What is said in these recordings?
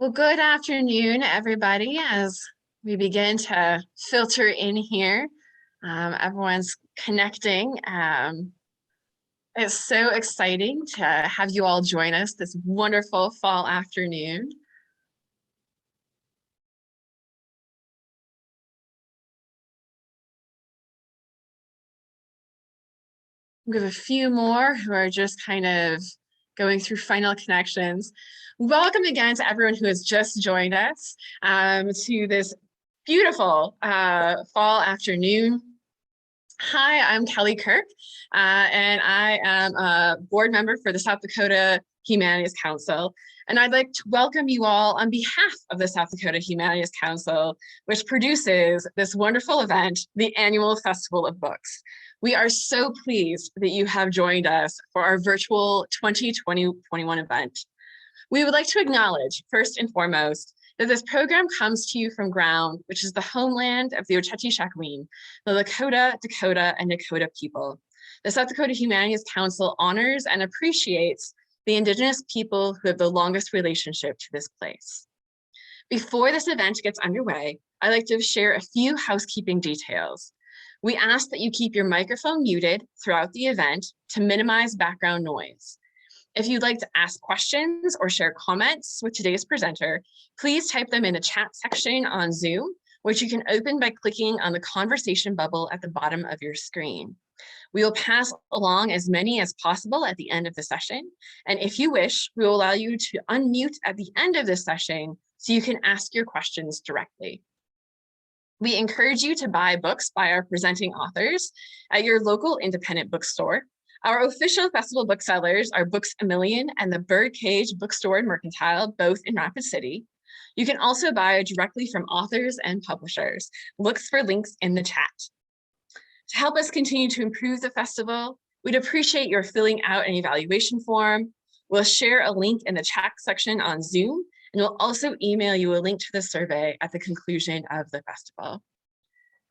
Well, good afternoon, everybody, as we begin to filter in here. Everyone's connecting. It's so exciting to have you all join us this wonderful fall afternoon. We have a few more who are just kind of going through final connections. Welcome again to everyone who has just joined us to this beautiful fall afternoon. Hi, I'm Kelly Kirk, and I am a board member for the South Dakota Humanities Council. And I'd like to welcome you all on behalf of the South Dakota Humanities Council, which produces this wonderful event, the Annual Festival of Books. We are so pleased that you have joined us for our virtual 2021 event. We would like to acknowledge, first and foremost, that this program comes to you from ground, which is the homeland of the Oceti-Sakowin, the Lakota, Dakota, and Dakota people. The South Dakota Humanities Council honors and appreciates the Indigenous people who have the longest relationship to this place. Before this event gets underway, I'd like to share a few housekeeping details. We ask that you keep your microphone muted throughout the event to minimize background noise. If you'd like to ask questions or share comments with today's presenter, please type them in the chat section on Zoom, which you can open by clicking on the conversation bubble at the bottom of your screen. We will pass along as many as possible at the end of the session. And if you wish, we will allow you to unmute at the end of this session so you can ask your questions directly. We encourage you to buy books by our presenting authors at your local independent bookstore. Our official festival booksellers are Books A Million and the Birdcage Bookstore and Mercantile, both in Rapid City. You can also buy directly from authors and publishers. Look for links in the chat. To help us continue to improve the festival, we'd appreciate your filling out an evaluation form. We'll share a link in the chat section on Zoom, and we'll also email you a link to the survey at the conclusion of the festival.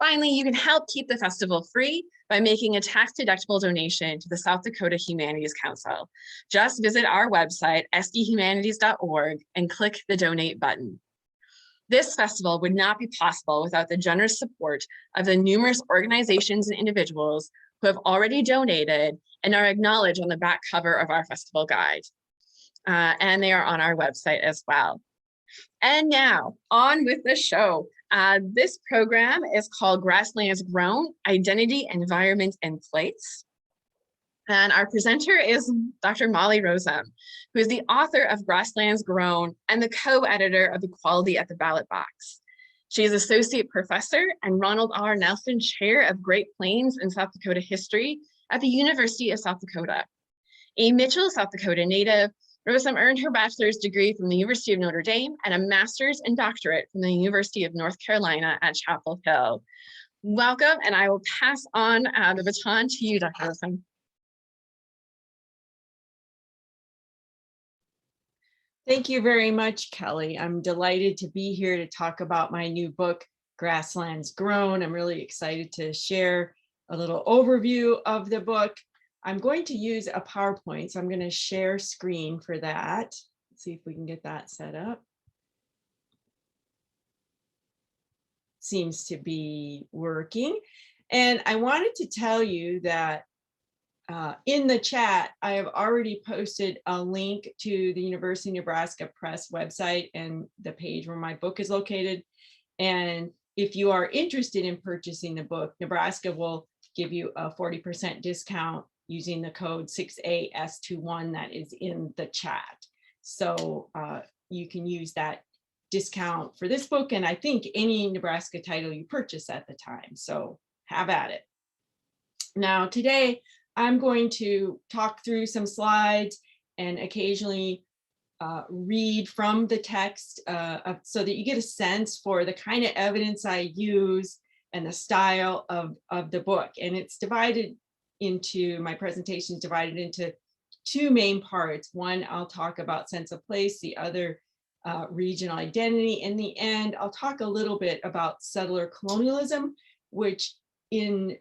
Finally, you can help keep the festival free by making a tax-deductible donation to the South Dakota Humanities Council. Just visit our website, sdhumanities.org, and click the donate button. This festival would not be possible without the generous support of the numerous organizations and individuals who have already donated and are acknowledged on the back cover of our festival guide. And they are on our website as well. And now, on with the show. This program is called Grasslands Grown, Identity, Environment, and Place. And our presenter is Dr. Molly Rozum, who is the author of Grasslands Grown and the co-editor of Equality at the Ballot Box. She is Associate Professor and Ronald R. Nelson Chair of Great Plains and South Dakota History at the University of South Dakota. A Mitchell, South Dakota native, Rozum earned her bachelor's degree from the University of Notre Dame and a master's and doctorate from the University of North Carolina at Chapel Hill. Welcome, and I will pass on the baton to you, Dr. Rozum. Thank you very much, Kelly. I'm delighted to be here to talk about my new book, Grasslands Grown. I'm really excited to share a little overview of the book. I'm going to use a PowerPoint, so I'm going to share screen for that. Let's see if we can get that set up. Seems to be working. And I wanted to tell you that in the chat, I have already posted a link to the University of Nebraska Press website and the page where my book is located. And if you are interested in purchasing the book, Nebraska will give you a 40% discount using the code 6AS21 that is in the chat. So you can use that discount for this book, and I think any Nebraska title you purchase at the time. So have at it. Now today, I'm going to talk through some slides and occasionally read from the text so that you get a sense for the kind of evidence I use and the style of the book. And it's divided into, my presentation is divided into two main parts. One, I'll talk about sense of place, the other regional identity. In the end, I'll talk a little bit about settler colonialism, which I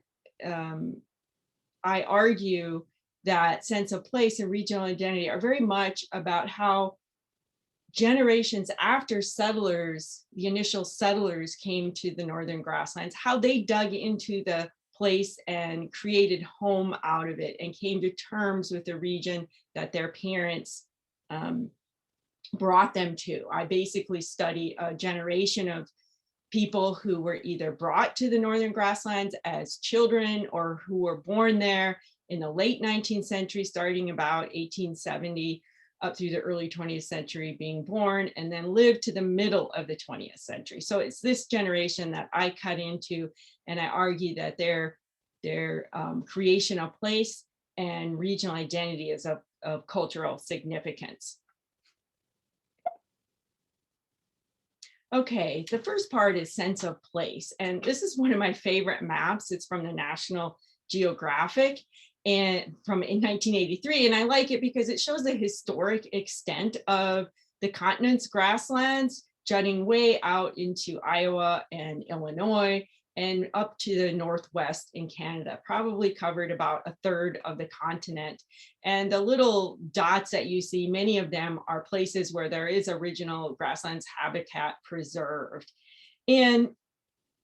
argue that sense of place and regional identity are very much about how generations after settlers, the initial settlers came to the northern grasslands, how they dug into the place and created home out of it and came to terms with the region that their parents brought them to. I basically study a generation of people who were either brought to the northern grasslands as children or who were born there in the late 19th century, starting about 1870 up through the early 20th century being born, and then lived to the middle of the 20th century. So it's this generation that I cut into, and I argue that their creation of place and regional identity is of cultural significance. Okay, the first part is sense of place. And this is one of my favorite maps. It's from the National Geographic and in 1983. And I like it because it shows the historic extent of the continent's grasslands, jutting way out into Iowa and Illinois and up to the Northwest in Canada, probably covered about a third of the continent. And the little dots that you see, many of them are places where there is original grasslands habitat preserved. And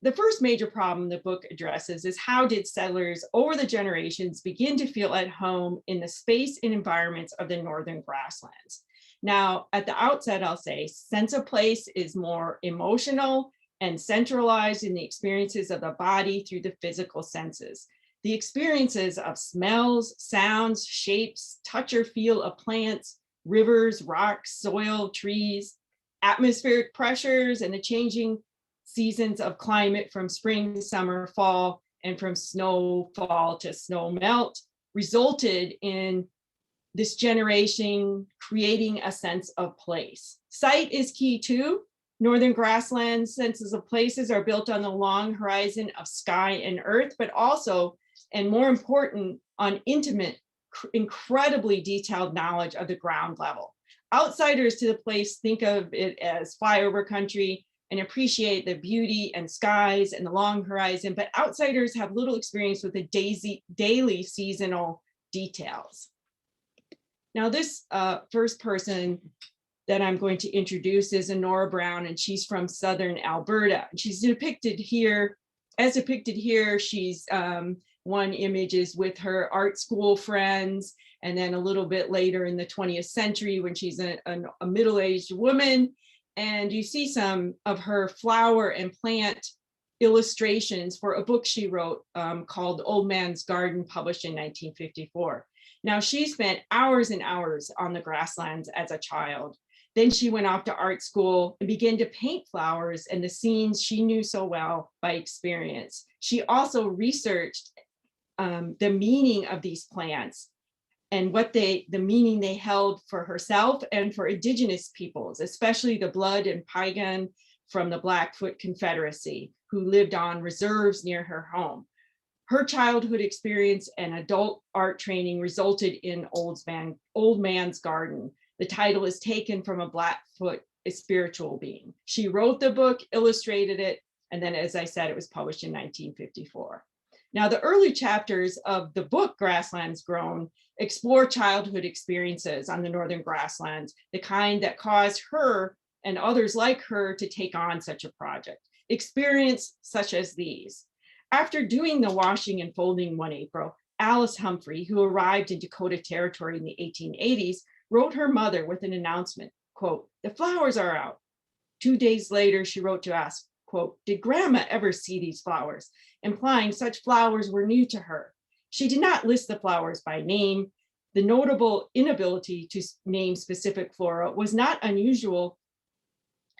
the first major problem the book addresses is how did settlers over the generations begin to feel at home in the space and environments of the northern grasslands? Now, at the outset, I'll say sense of place is more emotional and centralized in the experiences of the body through the physical senses. The experiences of smells, sounds, shapes, touch or feel of plants, rivers, rocks, soil, trees, atmospheric pressures, and the changing seasons of climate from spring, summer, fall, and from snowfall to snow melt resulted in this generation creating a sense of place. Sight is key too. Northern grasslands senses of places are built on the long horizon of sky and earth, but also, and more important, on intimate, incredibly detailed knowledge of the ground level. Outsiders to the place think of it as flyover country and appreciate the beauty and skies and the long horizon, but outsiders have little experience with the daily seasonal details. Now this first person that I'm going to introduce is Nora Brown, and she's from Southern Alberta. She's depicted here, she's one image is with her art school friends, and then a little bit later in the 20th century when she's a middle-aged woman, and you see some of her flower and plant illustrations for a book she wrote called Old Man's Garden, published in 1954. Now, she spent hours and hours on the grasslands as a child. Then she went off to art school and began to paint flowers and the scenes she knew so well by experience. She also researched the meaning of these plants and the meaning they held for herself and for indigenous peoples, especially the Blood and Piegan from the Blackfoot Confederacy, who lived on reserves near her home. Her childhood experience and adult art training resulted in Old Man's Garden. The title is taken from a Blackfoot spiritual being. She wrote the book, illustrated it, and then, as I said, it was published in 1954. Now, the early chapters of the book Grasslands Grown explore childhood experiences on the northern grasslands, the kind that caused her and others like her to take on such a project. Experience such as these. After doing the washing and folding one April, Alice Humphrey, who arrived in Dakota Territory in the 1880s, wrote her mother with an announcement, quote, "The flowers are out." 2 days later, she wrote to ask, quote, "Did Grandma ever see these flowers?" Implying such flowers were new to her. She did not list the flowers by name. The notable inability to name specific flora was not unusual.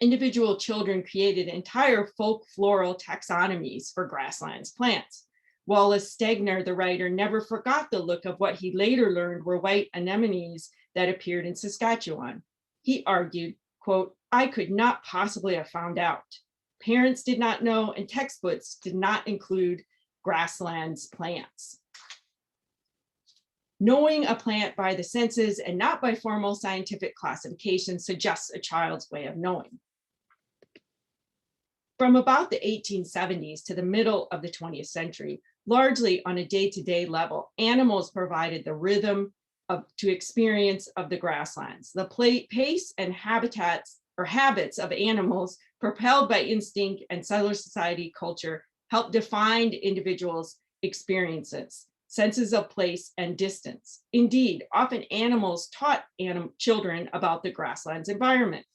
Individual children created entire folk floral taxonomies for grasslands plants. Wallace Stegner, the writer, never forgot the look of what he later learned were white anemones that appeared in Saskatchewan. He argued, quote, "I could not possibly have found out. Parents did not know, and textbooks did not include grasslands plants." Knowing a plant by the senses and not by formal scientific classification suggests a child's way of knowing. From about the 1870s to the middle of the 20th century, largely on a day-to-day level, animals provided the rhythm, to experience of the grasslands. The pace and habitats or habits of animals propelled by instinct and settler society culture help define individuals' experiences, senses of place and distance. Indeed, often animals taught children about the grasslands environment.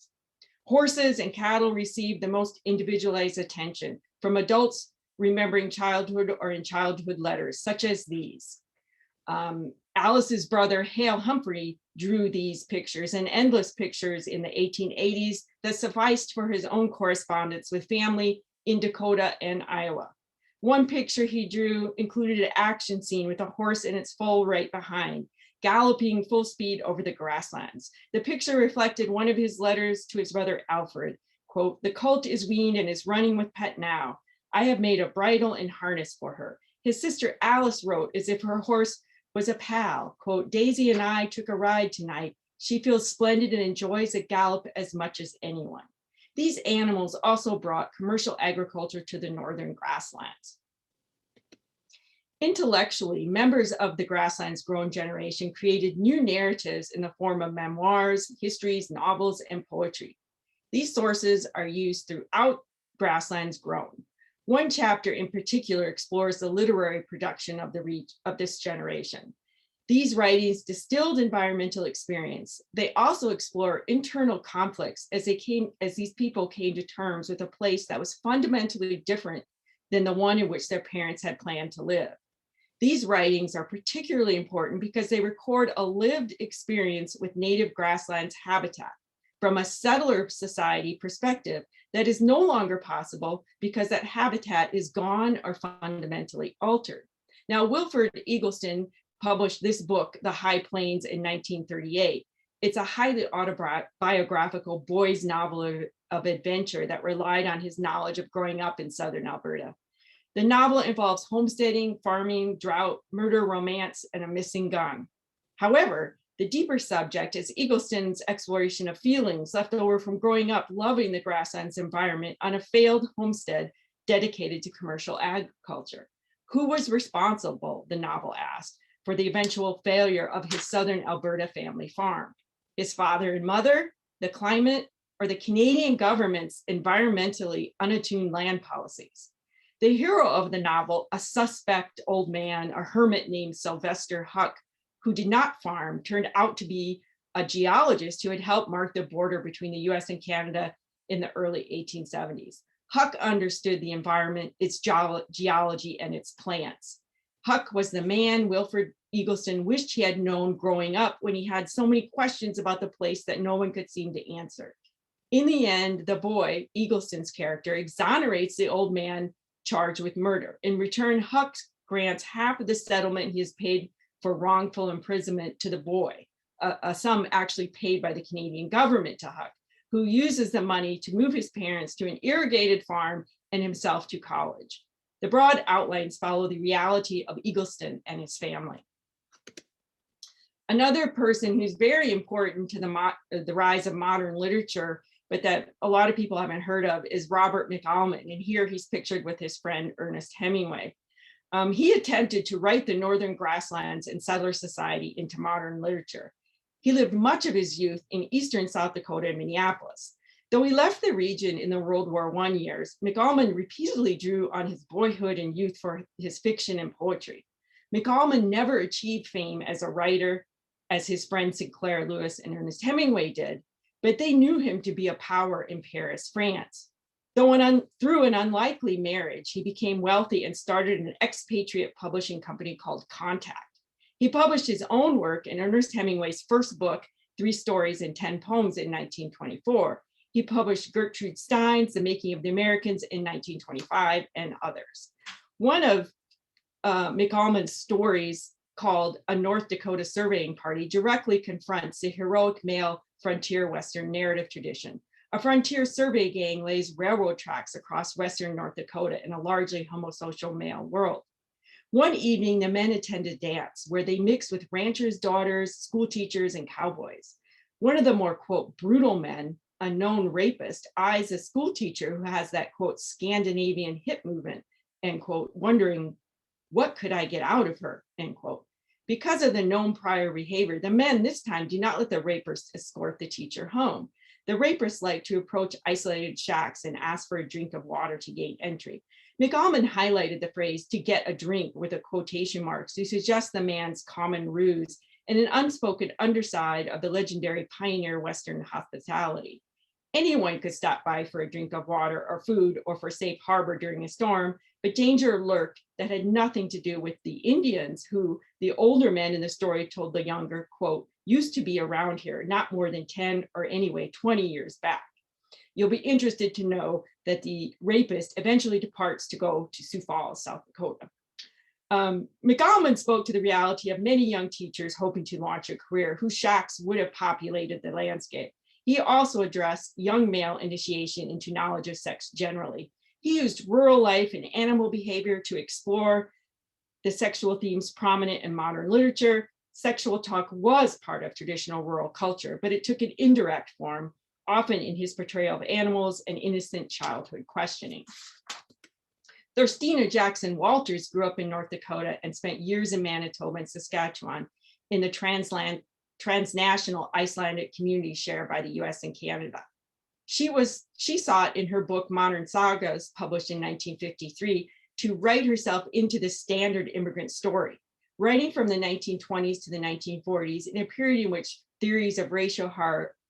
Horses and cattle receive the most individualized attention from adults remembering childhood or in childhood letters, such as these. Alice's brother, Hale Humphrey, drew these pictures and endless pictures in the 1880s that sufficed for his own correspondence with family in Dakota and Iowa. One picture he drew included an action scene with a horse in its foal right behind, galloping full speed over the grasslands. The picture reflected one of his letters to his brother Alfred, quote, "The colt is weaned and is running with Pet now. I have made a bridle and harness for her." His sister Alice wrote as if her horse was a pal, quote, "Daisy and I took a ride tonight. She feels splendid and enjoys a gallop as much as anyone." These animals also brought commercial agriculture to the northern grasslands. Intellectually, members of the grasslands grown generation created new narratives in the form of memoirs, histories, novels, and poetry. These sources are used throughout Grasslands Grown. One chapter in particular explores the literary production of this generation. These writings distilled environmental experience. They also explore internal conflicts as these people came to terms with a place that was fundamentally different than the one in which their parents had planned to live. These writings are particularly important because they record a lived experience with native grasslands habitat from a settler society perspective that is no longer possible because that habitat is gone or fundamentally altered. Now, Wilford Eggleston published this book, The High Plains, in 1938. It's a highly autobiographical boys' novel of adventure that relied on his knowledge of growing up in southern Alberta. The novel involves homesteading, farming, drought, murder, romance, and a missing gun. However, the deeper subject is Eggleston's exploration of feelings left over from growing up loving the grasslands environment on a failed homestead dedicated to commercial agriculture. Who was responsible, the novel asked, for the eventual failure of his southern Alberta family farm? His father and mother, the climate, or the Canadian government's environmentally unattuned land policies? The hero of the novel, a suspect old man, a hermit named Sylvester Huck, who did not farm, turned out to be a geologist who had helped mark the border between the US and Canada in the early 1870s. Huck understood the environment, its geology, and its plants. Huck was the man Wilford Eggleston wished he had known growing up when he had so many questions about the place that no one could seem to answer. In the end, the boy, Eggleston's character, exonerates the old man charged with murder. In return, Huck grants half of the settlement he has paid for wrongful imprisonment to the boy, a sum actually paid by the Canadian government to Huck, who uses the money to move his parents to an irrigated farm and himself to college. The broad outlines follow the reality of Eggleston and his family. Another person who's very important to the rise of modern literature, but that a lot of people haven't heard of, is Robert McAlmon. And here he's pictured with his friend Ernest Hemingway. He attempted to write the northern grasslands and settler society into modern literature. He lived much of his youth in eastern South Dakota and Minneapolis. Though he left the region in the World War I years, McAlmon repeatedly drew on his boyhood and youth for his fiction and poetry. McAlmon never achieved fame as a writer, as his friends Sinclair Lewis and Ernest Hemingway did, but they knew him to be a power in Paris, France. Though through an unlikely marriage, he became wealthy and started an expatriate publishing company called Contact. He published his own work in Ernest Hemingway's first book, 3 Stories and 10 Poems, in 1924. He published Gertrude Stein's The Making of the Americans in 1925 and others. One of McAlmon's stories, called A North Dakota Surveying Party, directly confronts the heroic male frontier Western narrative tradition. A frontier survey gang lays railroad tracks across Western North Dakota in a largely homosocial male world. One evening, the men attend a dance where they mix with ranchers' daughters, school teachers, and cowboys. One of the more, quote, brutal men, a known rapist, eyes a school teacher who has that, quote, Scandinavian hip movement, end quote, wondering, what could I get out of her, end quote. Because of the known prior behavior, the men this time do not let the rapists escort the teacher home. The rapists like to approach isolated shacks and ask for a drink of water to gain entry. McAlmond highlighted the phrase "to get a drink" with a quotation marks to suggest the man's common ruse and an unspoken underside of the legendary pioneer Western hospitality. Anyone could stop by for a drink of water or food or for safe harbor during a storm, but danger lurked that had nothing to do with the Indians who the older men in the story told the younger, quote, used to be around here, not more than 10 or anyway 20 years back. You'll be interested to know that the rapist eventually departs to go to Sioux Falls, South Dakota. McAlmond spoke to the reality of many young teachers hoping to launch a career whose shacks would have populated the landscape. He also addressed young male initiation into knowledge of sex generally. He used rural life and animal behavior to explore the sexual themes prominent in modern literature. Sexual talk was part of traditional rural culture, but it took an indirect form, often in his portrayal of animals and innocent childhood questioning. Thurstina Jackson Walters grew up in North Dakota and spent years in Manitoba and Saskatchewan in the transnational Icelandic community shared by the US and Canada. She sought in her book, Modern Sagas, published in 1953, to write herself into the standard immigrant story, writing from the 1920s to the 1940s in a period in which theories of racial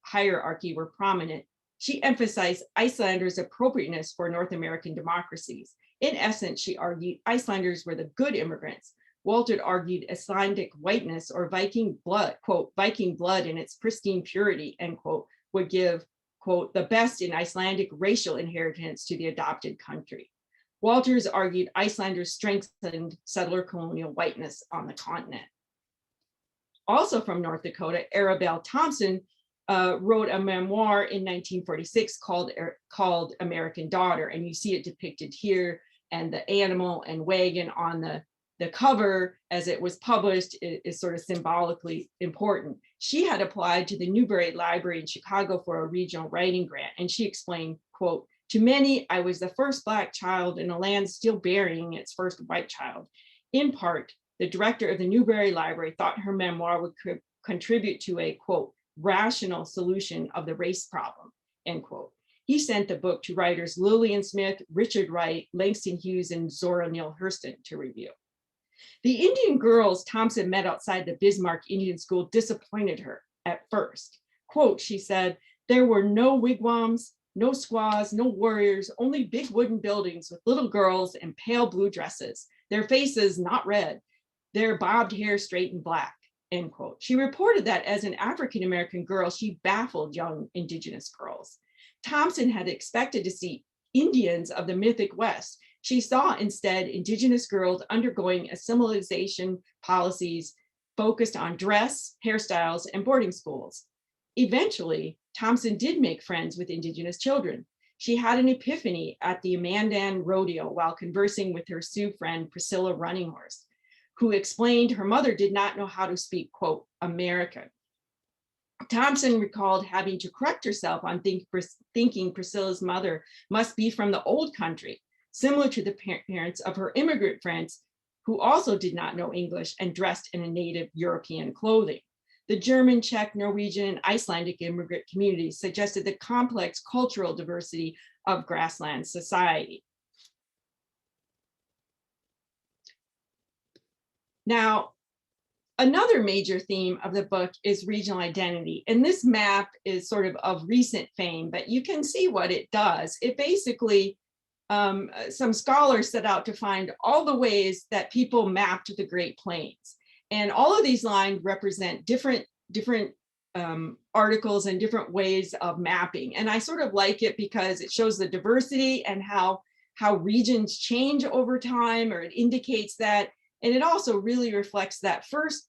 hierarchy were prominent. She emphasized Icelanders' appropriateness for North American democracies. In essence, she argued Icelanders were the good immigrants. Walter argued Icelandic whiteness or Viking blood, quote, Viking blood in its pristine purity, end quote, would give, quote, the best in Icelandic racial inheritance to the adopted country. Walters argued Icelanders strengthened settler colonial whiteness on the continent. Also from North Dakota, Arabelle Thompson wrote a memoir in 1946 called American Daughter, and you see it depicted here, and the animal and wagon on the cover as it was published is sort of symbolically important. She had applied to the Newberry Library in Chicago for a regional writing grant, and she explained, quote, to many, I was the first Black child in a land still burying its first white child. In part, the director of the Newberry Library thought her memoir would contribute to a, quote, rational solution of the race problem, end quote. He sent the book to writers Lillian Smith, Richard Wright, Langston Hughes, and Zora Neale Hurston to review. The Indian girls Thompson met outside the Bismarck Indian School disappointed her at first. Quote, she said, there were no wigwams, no squaws, no warriors, only big wooden buildings with little girls in pale blue dresses, their faces not red, their bobbed hair straight and black, end quote. She reported that as an African-American girl, she baffled young Indigenous girls. Thompson had expected to see Indians of the mythic West. She saw instead Indigenous girls undergoing assimilation policies focused on dress, hairstyles, and boarding schools. Eventually, Thompson did make friends with Indigenous children. She had an epiphany at the Mandan Rodeo while conversing with her Sioux friend Priscilla Running Horse, who explained her mother did not know how to speak, quote, American. Thompson recalled having to correct herself on thinking Priscilla's mother must be from the old country, similar to the parents of her immigrant friends who also did not know English and dressed in a native European clothing. The German, Czech, Norwegian, and Icelandic immigrant communities suggested the complex cultural diversity of Grasslands society. Now, another major theme of the book is regional identity. And this map is sort of recent fame, but you can see what it does. It basically, some scholars set out to find all the ways that people mapped the Great Plains. And all of these lines represent different articles and different ways of mapping. And I sort of like it because it shows the diversity and how regions change over time, or it indicates that. And it also really reflects that first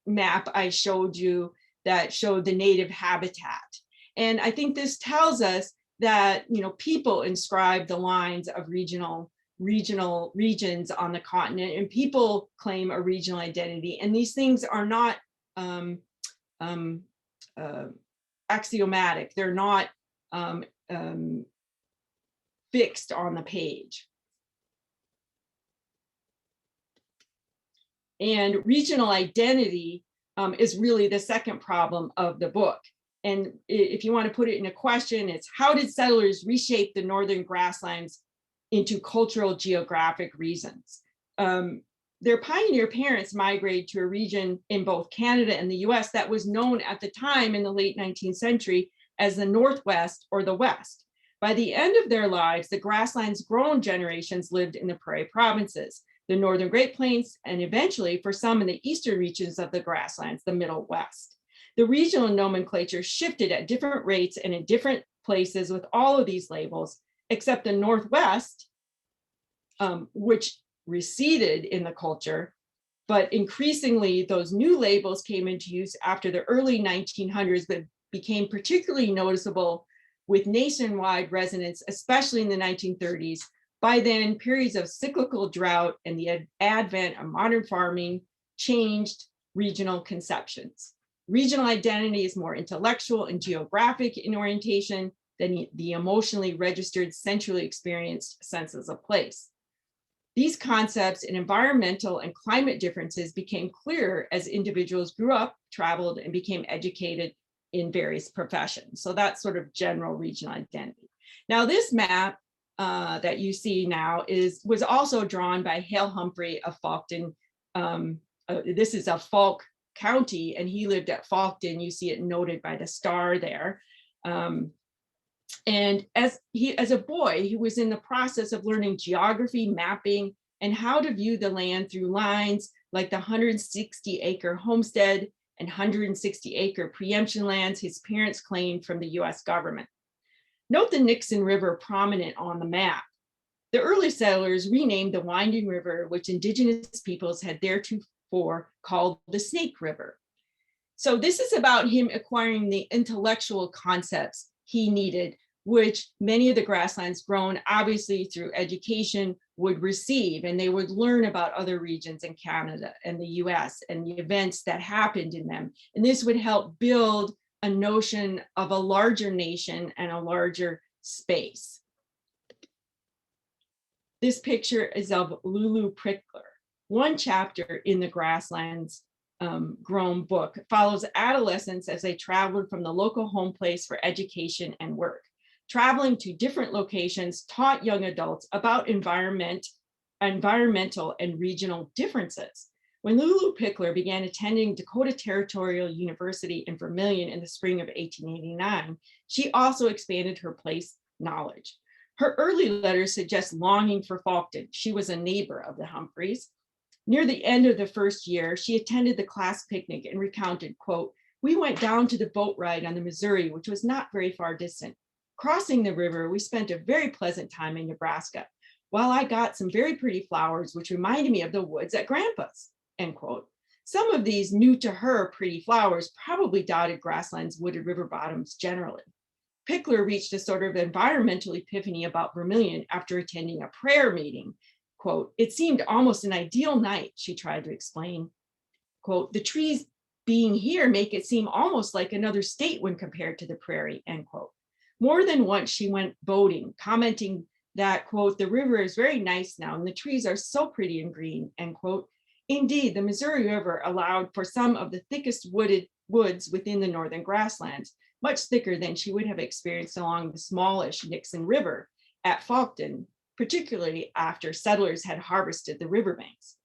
map I showed you that showed the native habitat. And I think this tells us that, you know, people inscribe the lines of regional regions on the continent, and people claim a regional identity. And these things are not axiomatic. They're not fixed on the page. And regional identity is really the second problem of the book. And if you want to put it in a question, it's how did settlers reshape the northern grasslands into cultural geographic reasons? Their pioneer parents migrated to a region in both Canada and the US that was known at the time in the late 19th century as the Northwest or the West. By the end of their lives, the grasslands grown generations lived in the prairie provinces, the northern Great Plains, and eventually for some in the eastern reaches of the grasslands, the Middle West. The regional nomenclature shifted at different rates and in different places with all of these labels, except the Northwest, which receded in the culture, but increasingly those new labels came into use after the early 1900s, but became particularly noticeable with nationwide resonance, especially in the 1930s. By then, periods of cyclical drought and the advent of modern farming changed regional conceptions. Regional identity is more intellectual and geographic in orientation than the emotionally registered, centrally experienced senses of place. These concepts and environmental and climate differences became clearer as individuals grew up, traveled, and became educated in various professions. So that's sort of general regional identity. Now, this map that you see now was also drawn by Hale Humphrey of Faulkton. This is a Falk County, and he lived at Faulkton. You see it noted by the star there. And as a boy, he was in the process of learning geography, mapping, and how to view the land through lines like the 160-acre homestead and 160-acre preemption lands his parents claimed from the US government. Note the Nixon River prominent on the map. The early settlers renamed the winding river, which indigenous peoples had theretofore called the Snake River. So this is about him acquiring the intellectual concepts he needed, which many of the grasslands grown, obviously through education, would receive, and they would learn about other regions in Canada and the US and the events that happened in them. And this would help build a notion of a larger nation and a larger space. This picture is of Lulu Prickler. One chapter in the Grasslands Grown book follows adolescents as they traveled from the local home place for education and work. Traveling to different locations taught young adults about environmental and regional differences. When Lulu Pickler began attending Dakota Territorial University in Vermilion in the spring of 1889, she also expanded her place knowledge. Her early letters suggest longing for Faulkton. She was a neighbor of the Humphreys. Near the end of the first year, she attended the class picnic and recounted, quote, "We went down to the boat ride on the Missouri, which was not very far distant. Crossing the river, we spent a very pleasant time in Nebraska, while I got some very pretty flowers, which reminded me of the woods at Grandpa's," end quote. Some of these new to her pretty flowers probably dotted Grasslands' wooded river bottoms generally. Pickler reached a sort of environmental epiphany about Vermilion after attending a prayer meeting. Quote, "It seemed almost an ideal night," she tried to explain. Quote, "The trees being here make it seem almost like another state when compared to the prairie," end quote. More than once she went boating, commenting that, quote, "The river is very nice now and the trees are so pretty and green," end quote. Indeed, the Missouri River allowed for some of the thickest wooded woods within the northern grasslands, much thicker than she would have experienced along the smallish Nixon River at Faulkton, particularly after settlers had harvested the riverbanks.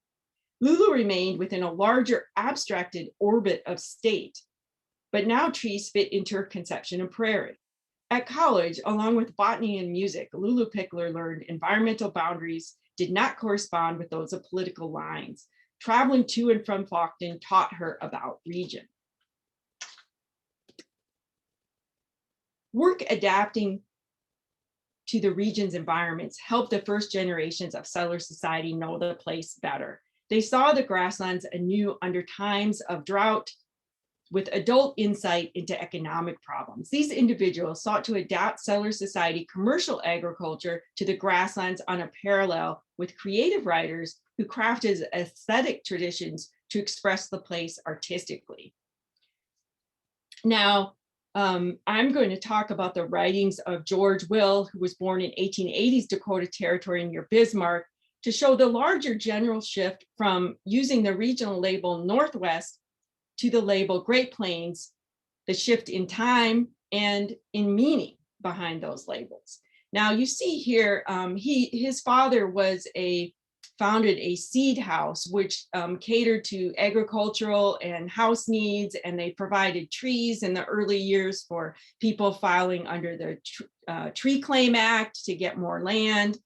Lulu remained within a larger abstracted orbit of state, but now trees fit into her conception of prairie. At college, along with botany and music, Lulu Pickler learned environmental boundaries did not correspond with those of political lines. Traveling to and from Faulkton taught her about region. Work adapting to the region's environments helped the first generations of settler society know the place better. They saw the grasslands anew under times of drought with adult insight into economic problems. These individuals sought to adapt settler society commercial agriculture to the grasslands on a parallel with creative writers who crafted aesthetic traditions to express the place artistically. Now, I'm going to talk about the writings of George Will, who was born in 1880s Dakota Territory near Bismarck, to show the larger general shift from using the regional label Northwest to the label Great Plains, the shift in time and in meaning behind those labels. Now you see here, his father founded a seed house, which catered to agricultural and house needs, and they provided trees in the early years for people filing under the Tree Claim Act to get more land.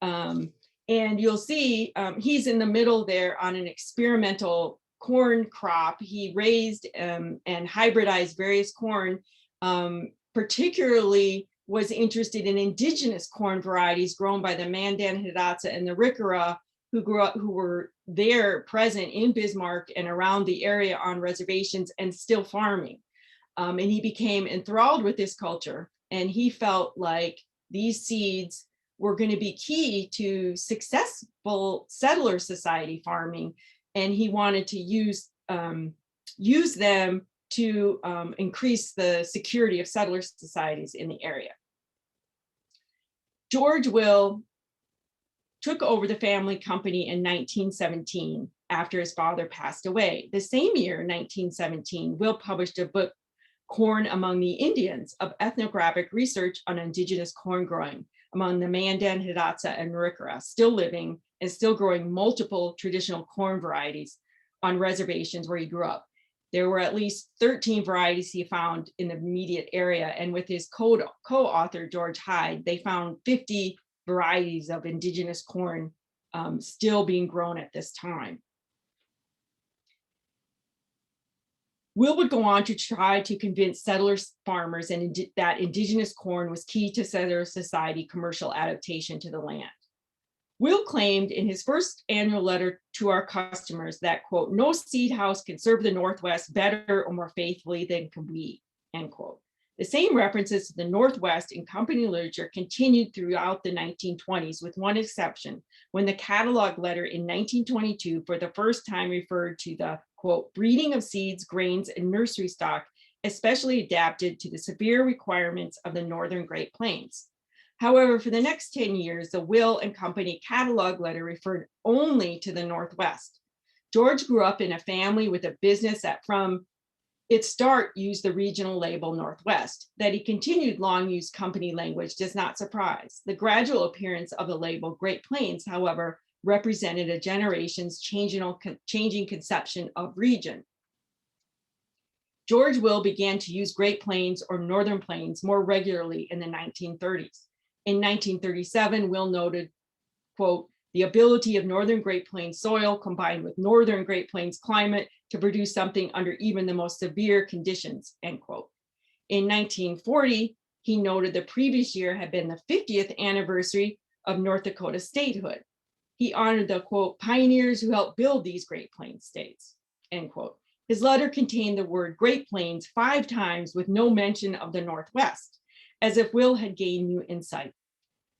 And you'll see he's in the middle there on an experimental corn crop. He raised and hybridized various corn, particularly was interested in indigenous corn varieties grown by the Mandan, Hidatsa, and the Riccara, who were there present in Bismarck and around the area on reservations and still farming. And he became enthralled with this culture, and he felt like these seeds were going to be key to successful settler society farming, and he wanted to use them to increase the security of settler societies in the area. George Will took over the family company in 1917 after his father passed away. The same year, 1917, Will published a book, Corn Among the Indians, of ethnographic research on indigenous corn growing among the Mandan, Hidatsa, and Riccara, still living and still growing multiple traditional corn varieties on reservations where he grew up. There were at least 13 varieties he found in the immediate area, and with his co-author, George Hyde, they found 50 varieties of indigenous corn still being grown at this time. Will would go on to try to convince settler farmers that indigenous corn was key to settler society commercial adaptation to the land. Will claimed in his first annual letter to our customers that, quote, no seed house can serve the Northwest better or more faithfully than can we, end quote. The same references to the Northwest in company literature continued throughout the 1920s, with one exception, when the catalog letter in 1922 for the first time referred to the, quote, breeding of seeds, grains, and nursery stock, especially adapted to the severe requirements of the Northern Great Plains. However, for the next 10 years, the Will and Company catalog letter referred only to the Northwest. George grew up in a family with a business that from its start used the regional label Northwest. That he continued long-used company language does not surprise. The gradual appearance of the label Great Plains, however, represented a generation's changing conception of region. George Will began to use Great Plains or Northern Plains more regularly in the 1930s. In 1937, Will noted, quote, the ability of Northern Great Plains soil combined with Northern Great Plains climate to produce something under even the most severe conditions, end quote. In 1940, he noted the previous year had been the 50th anniversary of North Dakota statehood. He honored the, quote, pioneers who helped build these Great Plains states, end quote. His letter contained the word Great Plains 5 times with no mention of the Northwest, as if Will had gained new insight.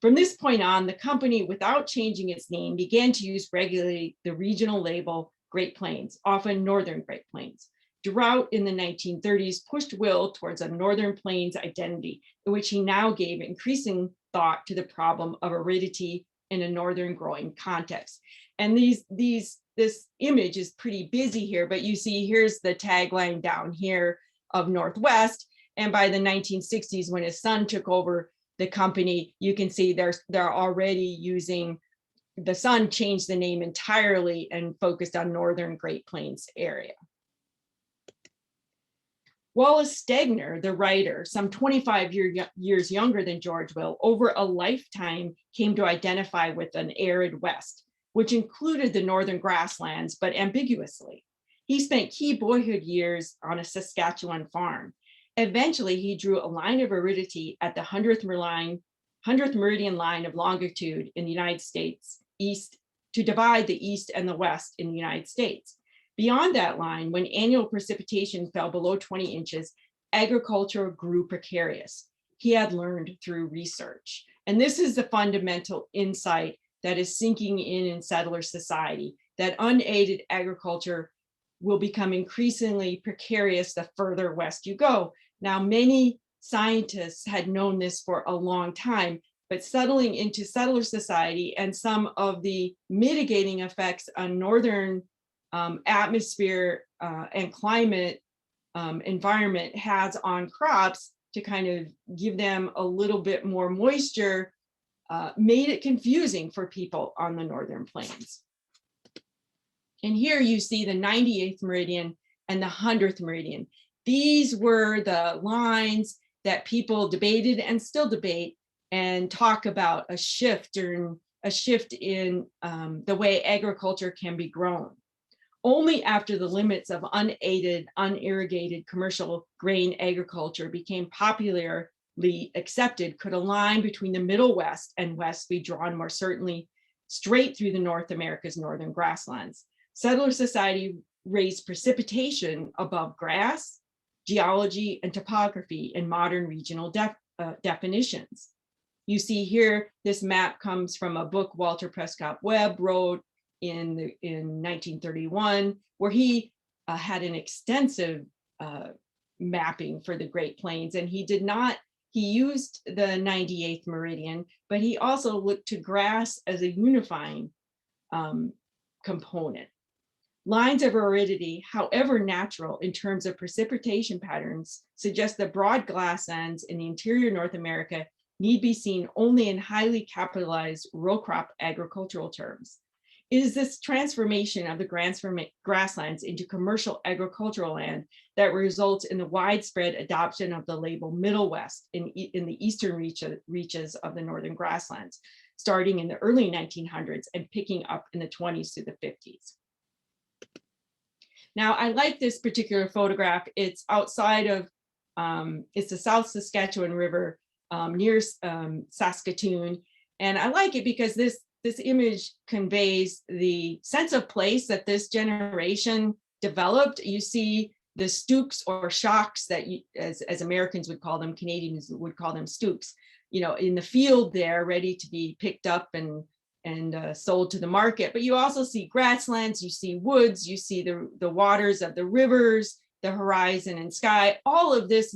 From this point on, the company, without changing its name, began to use regularly the regional label Great Plains, often Northern Great Plains. Drought in the 1930s pushed Will towards a Northern Plains identity, in which he now gave increasing thought to the problem of aridity in a northern growing context. And this image is pretty busy here, but you see here's the tagline down here of Northwest. And by the 1960s, when his son took over the company, you can see they're already using, the son changed the name entirely and focused on Northern Great Plains area. Wallace Stegner, the writer, some 25 years younger than George Will, over a lifetime came to identify with an arid West, which included the northern grasslands, but ambiguously. He spent key boyhood years on a Saskatchewan farm. Eventually, he drew a line of aridity at the 100th meridian line of longitude in the United States east to divide the East and the West in the United States. Beyond that line, when annual precipitation fell below 20 inches, agriculture grew precarious. He had learned through research. And this is the fundamental insight that is sinking in settler society, that unaided agriculture will become increasingly precarious the further west you go. Now, many scientists had known this for a long time, but settling into settler society and some of the mitigating effects on northern atmosphere and climate environment has on crops to kind of give them a little bit more moisture, made it confusing for people on the northern plains. And here you see the 98th meridian and the 100th meridian. These were the lines that people debated and still debate and talk about a shift in the way agriculture can be grown. Only after the limits of unaided, unirrigated commercial grain agriculture became popularly accepted could a line between the Middle West and West be drawn more certainly straight through the North America's northern grasslands. Settler society raised precipitation above grass, geology, and topography in modern regional definitions. You see here, this map comes from a book Walter Prescott Webb wrote in 1931, where he had an extensive mapping for the Great Plains, and he used the 98th meridian, but he also looked to grass as a unifying component. Lines of aridity, however natural in terms of precipitation patterns, suggest that broad grasslands in the interior North America need be seen only in highly capitalized row crop agricultural terms. It is this transformation of the grasslands into commercial agricultural land that results in the widespread adoption of the label Middle West in the eastern reaches of the northern grasslands, starting in the early 1900s and picking up in the 20s through the 50s. Now, I like this particular photograph. It's outside of, it's the South Saskatchewan River near Saskatoon. And I like it because this image conveys the sense of place that this generation developed. You see the stooks or shocks that as Americans would call them, Canadians would call them stooks, in the field there ready to be picked up and sold to the market. But you also see grasslands, you see woods, you see the waters of the rivers, the horizon and sky. All of this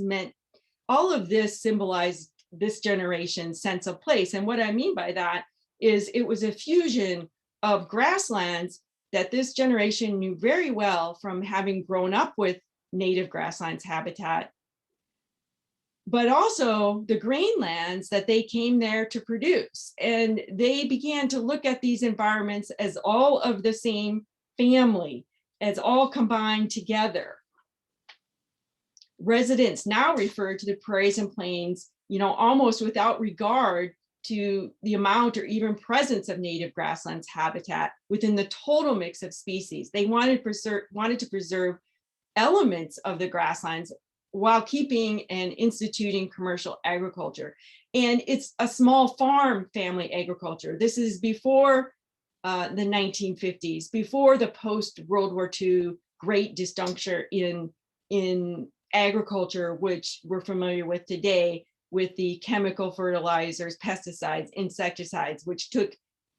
symbolized this generation's sense of place. And what I mean by that is it was a fusion of grasslands that this generation knew very well from having grown up with native grasslands habitat, but also the grainlands that they came there to produce. And they began to look at these environments as all of the same family, as all combined together. Residents now refer to the prairies and plains, almost without regard to the amount or even presence of native grasslands habitat within the total mix of species. They wanted to preserve elements of the grasslands while keeping and instituting commercial agriculture. And it's a small farm family agriculture. This is before the 1950s, before the post-World War II great disjuncture in agriculture, which we're familiar with today, with the chemical fertilizers, pesticides, insecticides, which took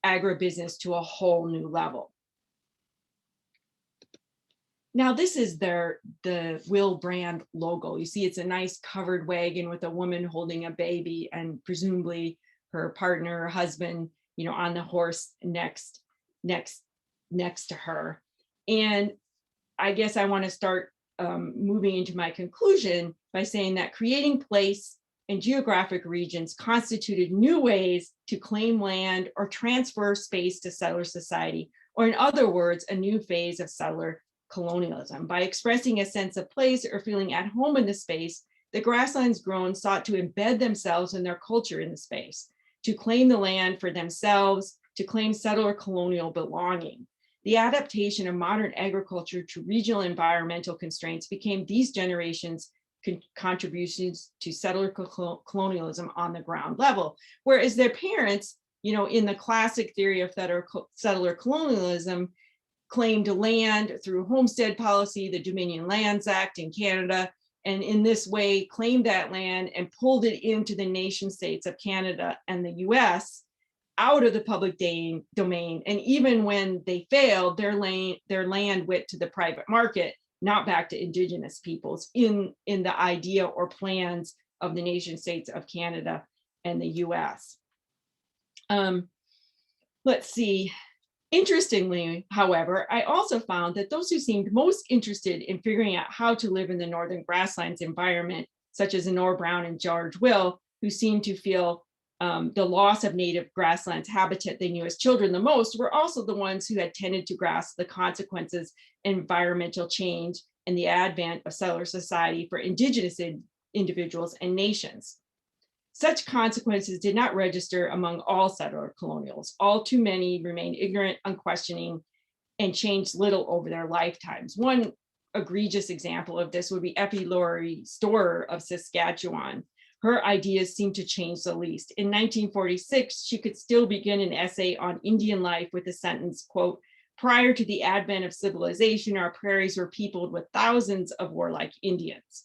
agribusiness to a whole new level. Now, this is the Will brand logo. You see, it's a nice covered wagon with a woman holding a baby and presumably her partner or husband, on the horse next to her. And I guess I want to start moving into my conclusion by saying that creating place and geographic regions constituted new ways to claim land or transfer space to settler society, or in other words, a new phase of settler colonialism. By expressing a sense of place or feeling at home in the space, the grasslands grown sought to embed themselves and their culture in the space, to claim the land for themselves, to claim settler colonial belonging. The adaptation of modern agriculture to regional environmental constraints became these generations' contributions to settler colonialism on the ground level, whereas their parents, in the classic theory of settler colonialism, claimed land through homestead policy, the Dominion Lands Act in Canada, and in this way claimed that land and pulled it into the nation states of Canada and the US out of the public domain. And even when they failed, their land went to the private market, not back to Indigenous peoples in the idea or plans of the nation states of Canada and the US. Let's see. Interestingly, however, I also found that those who seemed most interested in figuring out how to live in the Northern Grasslands environment, such as Honora Brown and George Will, who seemed to feel the loss of native grasslands habitat they knew as children the most, were also the ones who had tended to grasp the consequences of environmental change and the advent of settler society for indigenous individuals and nations. Such consequences did not register among all settler colonials. All too many remained ignorant, unquestioning, and changed little over their lifetimes. One egregious example of this would be Effie Laurie Storer of Saskatchewan. Her ideas seemed to change the least. In 1946, she could still begin an essay on Indian life with the sentence, quote, "Prior to the advent of civilization, our prairies were peopled with thousands of warlike Indians."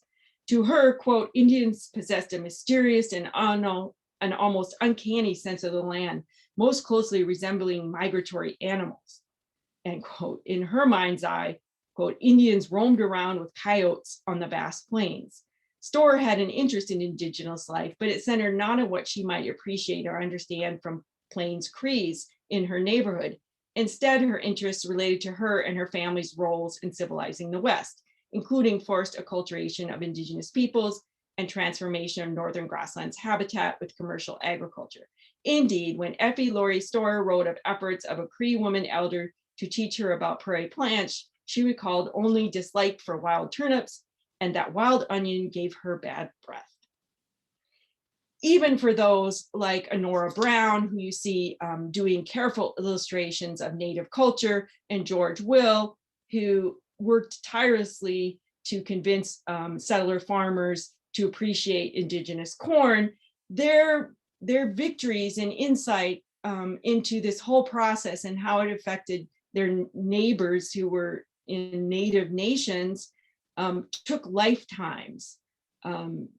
To her, quote, "Indians possessed a mysterious and an almost uncanny sense of the land, most closely resembling migratory animals," end quote. In her mind's eye, quote, "Indians roamed around with coyotes on the vast plains." Storer had an interest in indigenous life, but it centered not on what she might appreciate or understand from Plains Crees in her neighborhood. Instead, her interests related to her and her family's roles in civilizing the West, including forced acculturation of indigenous peoples and transformation of Northern Grasslands habitat with commercial agriculture. Indeed, when Effie Laurie Storer wrote of efforts of a Cree woman elder to teach her about prairie plants, she recalled only dislike for wild turnips, and that wild onion gave her bad breath. Even for those like Honora Brown, who you see doing careful illustrations of Native culture, and George Will, who worked tirelessly to convince settler farmers to appreciate indigenous corn, their victories and insight into this whole process and how it affected their neighbors who were in Native nations took lifetimes.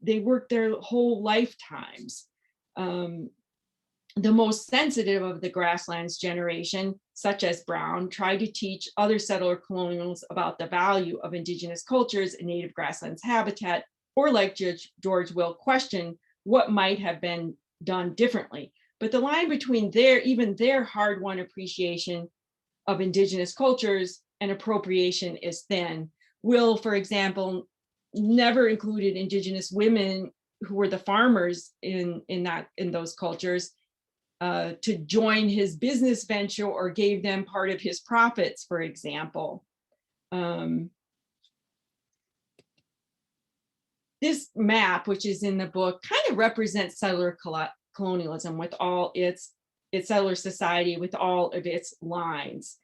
They worked their whole lifetimes. The most sensitive of the Grasslands generation, such as Brown, tried to teach other settler colonials about the value of indigenous cultures and native grasslands habitat, or like George Will, question what might have been done differently. But the line between even their hard-won appreciation of indigenous cultures and appropriation is thin. Will, for example, never included indigenous women who were the farmers in those cultures to join his business venture or gave them part of his profits, for example. This map, which is in the book, kind of represents settler colonialism with all its settler society, with all of its lines.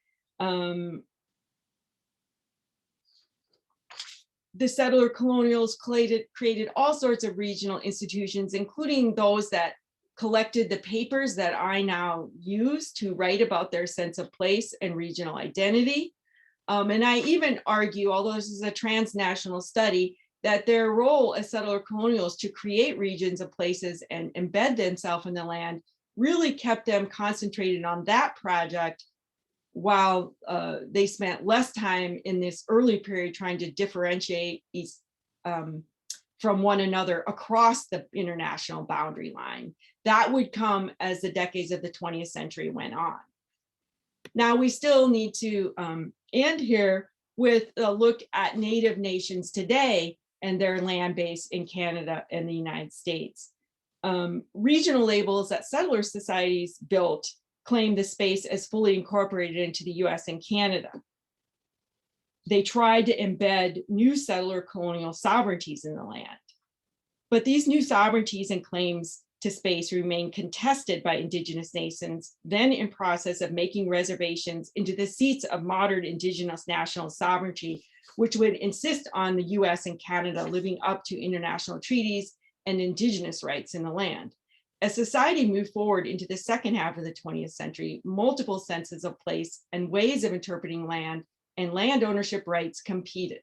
The settler colonials created all sorts of regional institutions, including those that collected the papers that I now use to write about their sense of place and regional identity. And I even argue, although this is a transnational study, that their role as settler colonials to create regions of places and embed themselves in the land really kept them concentrated on that project, while they spent less time in this early period trying to differentiate from one another across the international boundary line. That would come as the decades of the 20th century went on. Now we still need to end here with a look at Native nations today and their land base in Canada and the United States. Regional labels that settler societies built claim the space as fully incorporated into the US and Canada. They tried to embed new settler colonial sovereignties in the land. But these new sovereignties and claims to space remain contested by Indigenous nations, then in process of making reservations into the seats of modern Indigenous national sovereignty, which would insist on the US and Canada living up to international treaties and Indigenous rights in the land. As society moved forward into the second half of the 20th century, multiple senses of place and ways of interpreting land and land ownership rights competed.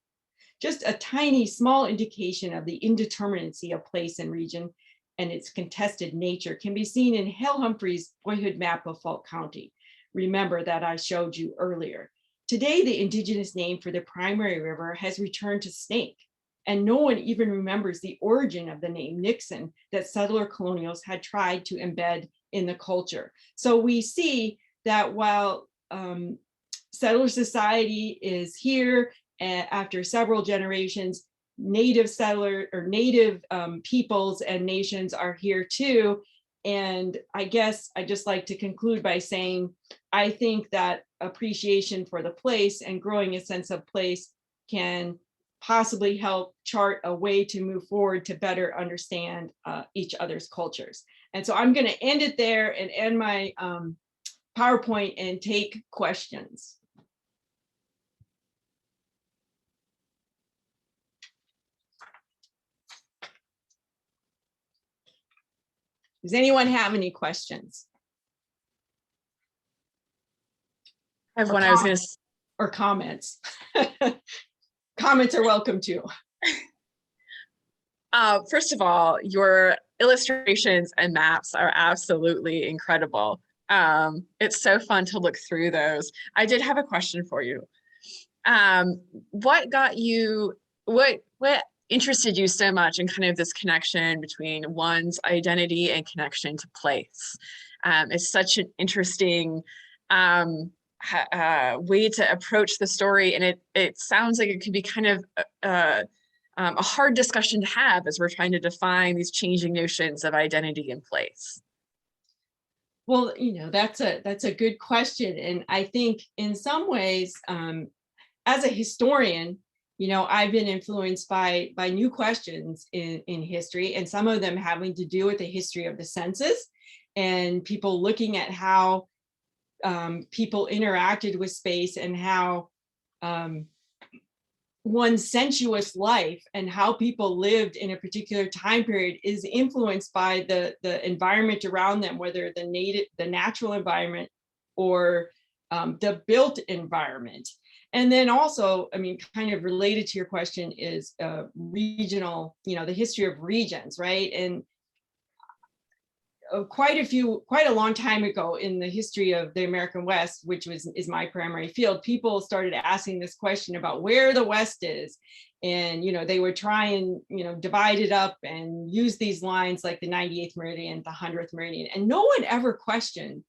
Just a tiny, small indication of the indeterminacy of place and region and its contested nature can be seen in Hale Humphrey's boyhood map of Fulton County. Remember that I showed you earlier. Today, the Indigenous name for the primary river has returned to Snake, and no one even remembers the origin of the name Nixon that settler colonials had tried to embed in the culture. So we see that while settler society is here after several generations, native settler or native peoples and nations are here too. And I guess I just like to conclude by saying, I think that appreciation for the place and growing a sense of place can possibly help chart a way to move forward to better understand each other's cultures. And so I'm going to end it there and end my PowerPoint and take questions. Does anyone have any questions? I have one I was going to. Or comments. Comments are welcome too. First of all, your illustrations and maps are absolutely incredible. It's so fun to look through those. I did have a question for you. What got you, what interested you so much in kind of this connection between one's identity and connection to place? It's such an interesting way to approach the story, and it sounds like it could be kind of a hard discussion to have as we're trying to define these changing notions of identity and place. Well, that's a good question, and I think in some ways, as a historian, I've been influenced by new questions in history, and some of them having to do with the history of the census and people looking at how people interacted with space and how one's sensuous life and how people lived in a particular time period is influenced by the environment around them, whether the natural environment or the built environment. And then also, I mean, kind of related to your question is regional, the history of regions, right? And quite a long time ago in the history of the American West, which is my primary field, people started asking this question about where the West is. And, they would try and, divide it up and use these lines like the 98th meridian, the 100th meridian, and no one ever questioned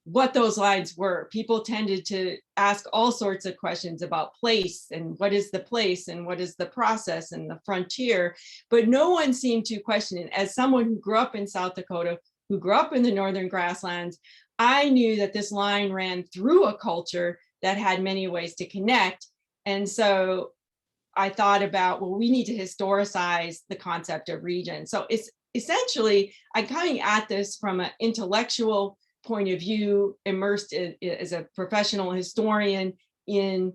what those lines were. People tended to ask all sorts of questions about place and what is the place and what is the process and the frontier, but no one seemed to question it. As someone who grew up in South Dakota, who grew up in the northern grasslands, I knew that this line ran through a culture that had many ways to connect. And so I thought about, well, we need to historicize the concept of region. So it's essentially, I'm coming at this from an intellectual point of view, immersed as a professional historian in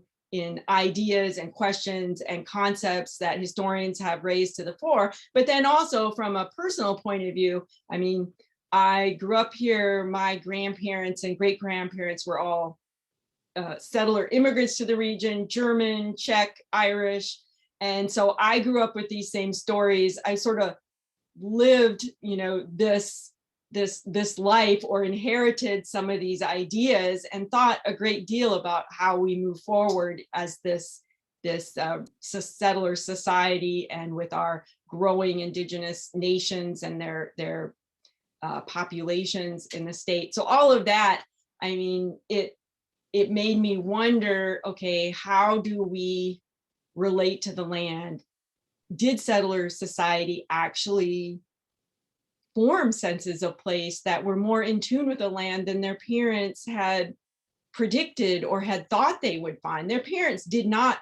ideas and questions and concepts that historians have raised to the fore, but then also from a personal point of view. I mean, I grew up here, my grandparents and great-grandparents were all settler immigrants to the region, German, Czech, Irish. And so I grew up with these same stories. I sort of lived, this life, or inherited some of these ideas and thought a great deal about how we move forward as this settler society and with our growing indigenous nations and their populations in the state. So all of that, I mean, it made me wonder, okay, how do we relate to the land? Did settler society actually form senses of place that were more in tune with the land than their parents had predicted or had thought they would find? Their parents did not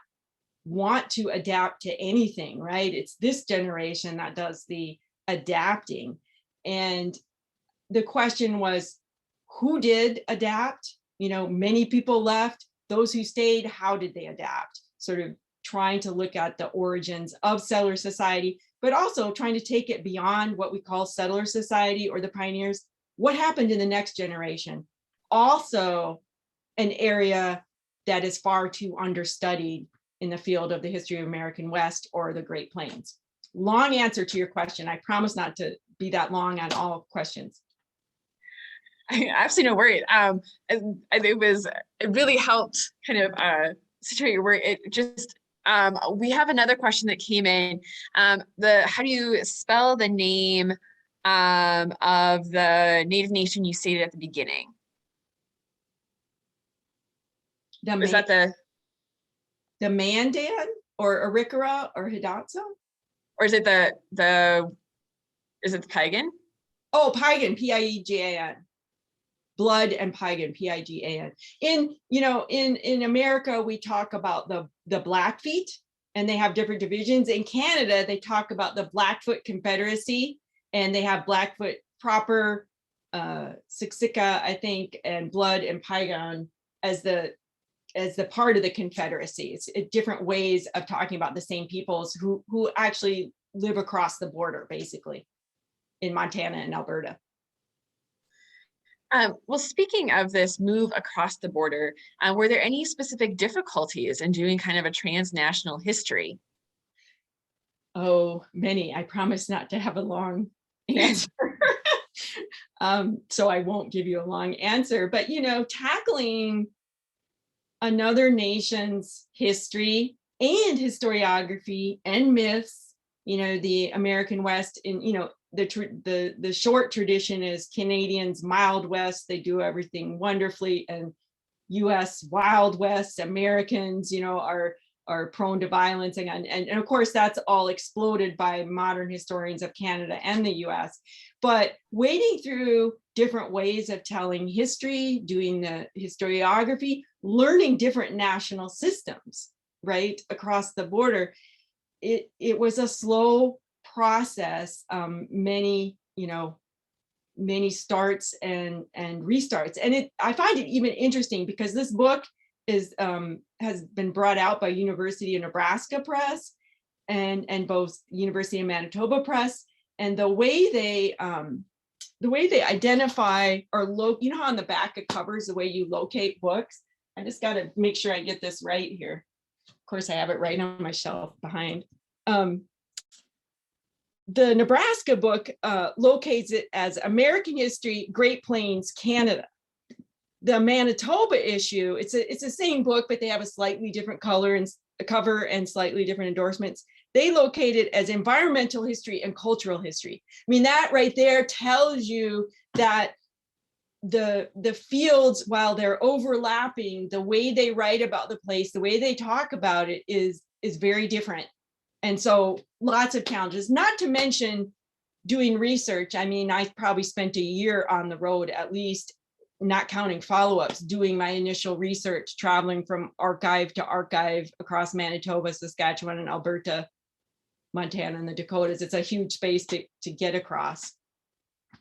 want to adapt to anything, right? It's this generation that does the adapting. And the question was, who did adapt? Many people left. Those who stayed, how did they adapt? Sort of trying to look at the origins of settler society, but also trying to take it beyond what we call settler society or the pioneers. What happened in the next generation? Also an area that is far too understudied in the field of the history of American West or the Great Plains. Long answer to your question. I promise not to be that long on all questions. Absolutely no worry. It really helped kind of situate your work. It just, we have another question that came in. How do you spell the name of the Native nation you stated at the beginning? Is that The Mandan or Arikara or Hidatsa? or is it is it the Pagan? Oh, Piegan, P-I-E-G-A-N. Blood and Piegan, P-I-G-A-N. In America, we talk about the Blackfeet, and they have different divisions. In Canada, they talk about the Blackfoot Confederacy, and they have Blackfoot proper, Siksika, I think, and Blood and Piegan as the part of the Confederacy. It's different ways of talking about the same peoples who actually live across the border, basically, in Montana and Alberta. Well, speaking of this move across the border, were there any specific difficulties in doing kind of a transnational history? Oh, many. I promise not to have a long answer. So I won't give you a long answer, but tackling another nation's history and historiography and myths, the American West, in the short tradition is Canadians Mild West, they do everything wonderfully, and US Wild West Americans are prone to violence, and of course that's all exploded by modern historians of Canada and the US. But wading through different ways of telling history, doing the historiography, learning different national systems right across the border, it was a slow process, many starts and restarts. And I find it even interesting because this book has been brought out by University of Nebraska Press and both University of Manitoba Press. And the way they identify or how on the back of covers, the way you locate books. I just got to make sure I get this right here. Of course, I have it right on my shelf behind. The Nebraska book locates it as American History, Great Plains, Canada. The Manitoba issue, it's the same book, but they have a slightly different color and cover and slightly different endorsements. They locate it as Environmental History and Cultural History. I mean, that right there tells you that the fields, while they're overlapping, the way they write about the place, the way they talk about it is very different. And so lots of challenges, not to mention doing research. I mean, I probably spent a year on the road, at least, not counting follow-ups, doing my initial research, traveling from archive to archive across Manitoba, Saskatchewan, and Alberta, Montana, and the Dakotas. It's a huge space to get across.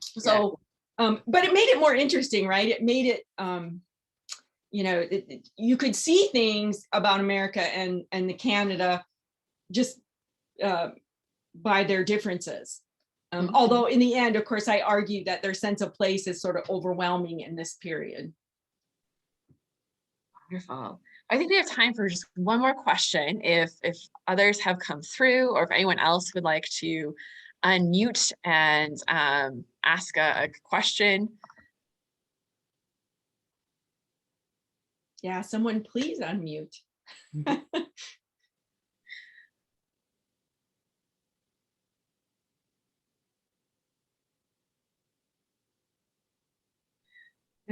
So, but it made it more interesting, right? It made it, you could see things about America and the Canada just by their differences. Although in the end, of course, I argue that their sense of place is sort of overwhelming in this period. Wonderful. I think we have time for just one more question. If others have come through, or if anyone else would like to unmute and ask a question. Yeah, someone please unmute.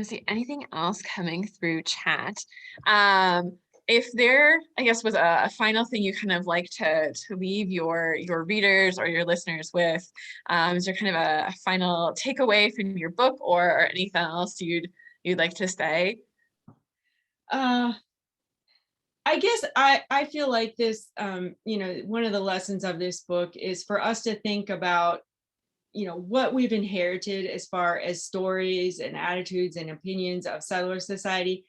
See anything else coming through chat? If there, I guess, was a final thing you kind of like to leave your readers or your listeners with, is there kind of a final takeaway from your book or anything else you'd like to say? I guess I feel like this, one of the lessons of this book is for us to think about what we've inherited as far as stories and attitudes and opinions of settler society.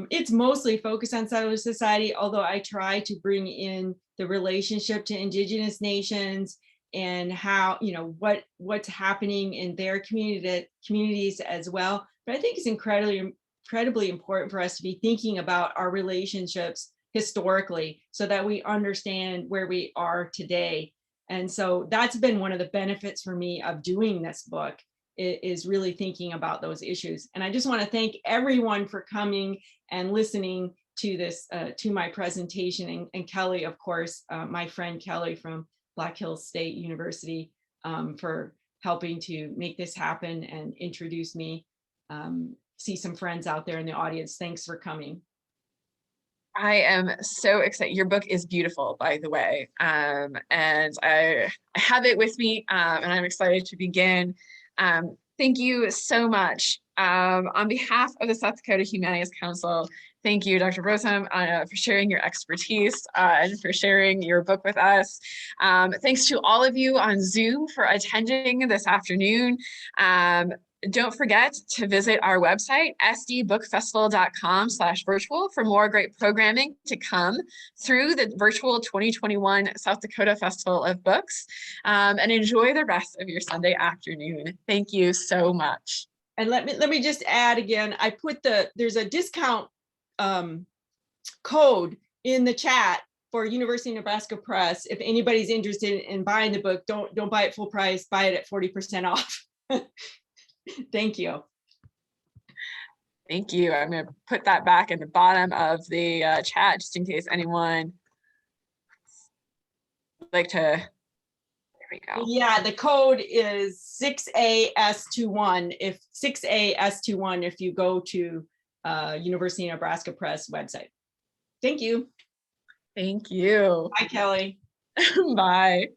It's mostly focused on settler society, although I try to bring in the relationship to Indigenous nations and how, what's happening in their communities as well. But I think it's incredibly important for us to be thinking about our relationships historically so that we understand where we are today. And so that's been one of the benefits for me of doing this book, is really thinking about those issues. And I just want to thank everyone for coming and listening to this, to my presentation. And Kelly, of course, my friend Kelly from Black Hills State University, for helping to make this happen and introduce me. See some friends out there in the audience. Thanks for coming. I am so excited. Your book is beautiful, by the way. And I have it with me, and I'm excited to begin. Thank you so much. On behalf of the South Dakota Humanities Council, thank you, Dr. Rozum, for sharing your expertise and for sharing your book with us. Thanks to all of you on Zoom for attending this afternoon. Don't forget to visit our website, sdbookfestival.com/virtual, for more great programming to come through the virtual 2021 South Dakota Festival of Books, and enjoy the rest of your Sunday afternoon. Thank you so much. And let me just add again, I put there's a discount code in the chat for University of Nebraska Press. If anybody's interested in buying the book, don't buy it full price, buy it at 40% off. Thank you. Thank you. I'm going to put that back in the bottom of the chat just in case anyone would like to. There we go. Yeah, the code is 6AS21. If 6AS21, if you go to University of Nebraska Press website. Thank you. Thank you. Bye, Kelly. Bye.